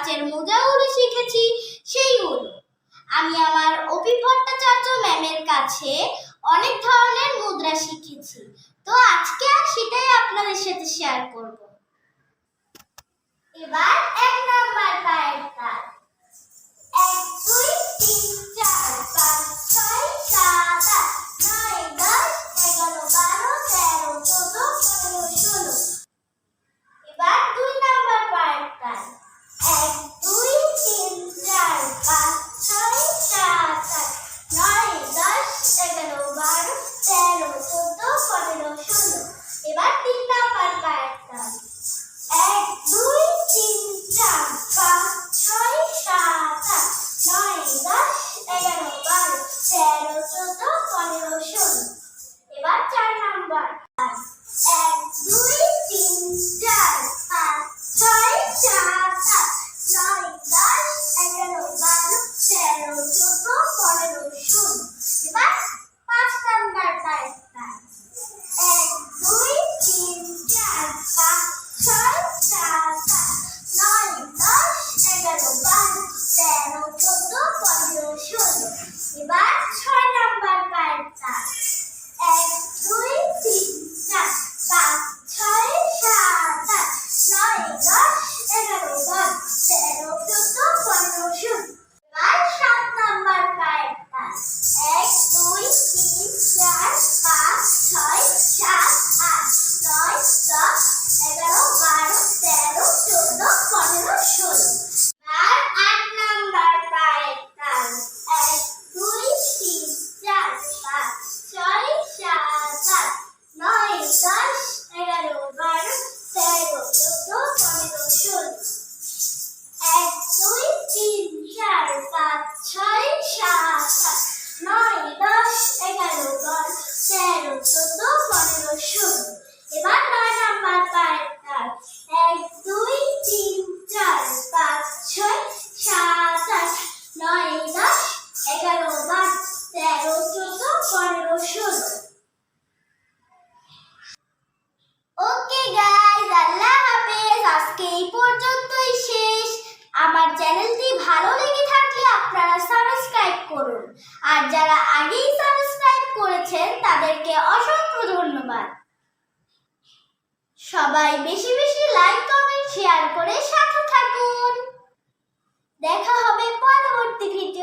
কাচের মুদ্রাগুলো শিখেছি সেইগুলো। আমি আমার অপি ভট্টাচার্য ম্যামের কাছে অনেক ধরনের মুদ্রা শিখেছি, তো আজকে সেটাই আপনাদের সাথে শেয়ার করব। এবার 1 নাম্বার পায়ের তাল। 1 2 3 4 5 6 7 8 9 10 11 12 13 14 15 16। এবার 2 নাম্বার পায়ের তাল। 1 2 3 4 5 6 7 8 9 10 11 12 13 14 15 16। এবার 3 নাম্বার পায়ের তাল। 1 2 3 4 5 6 7 8 9 10 11 12 13 14 15 16। এবার 4 নাম্বার। 1 2 3 4 5 6 7 8 9 10 11 12 13 14 15 16। এবার 5 নাম্বার পায়ের তাল। 1 2 3 4 5 6 7 8 9 10 11 12 13 14 15 16। এবার 6 নাম্বার পায়ের তাল। 1 2 3 4 5 6 7 8 9 10 11 12 13 14 15 16। এবার 7 নাম্বার পায়ের তাল। 1 2 3 4 5 6 7 8 9 10 11 12 13 14 15 16। আর 8 নাম্বার পায়ের তাল। 1 2 3 4 5 6 7 8 9 10 11 12 13 14 15 16। 1 2 3 4 5 6 7 8 9 10 11 12 13 14 15 16। এবার 9 নাম্বার পায়ের তাল। 1 2 3 4 5 6 7 8 9 10 11 12 13 14 15 16। ওকে গাইস, আল্লাহ হাফেজ। আজকে এই পর্যন্তই শেষ। আমার চ্যানেলটি ভালো লেগে থাকলে আপনারা সাবস্ক্রাইব করুন, আর যারা আগেই সাবস্ক্রাইব করেছেন তাদেরকে অসংখ্য ধন্যবাদ। সবাই বেশি বেশি লাইক কমেন্ট শেয়ার করে সাথে থাকুন। দেখা হবে পরবর্তী ভিডিও।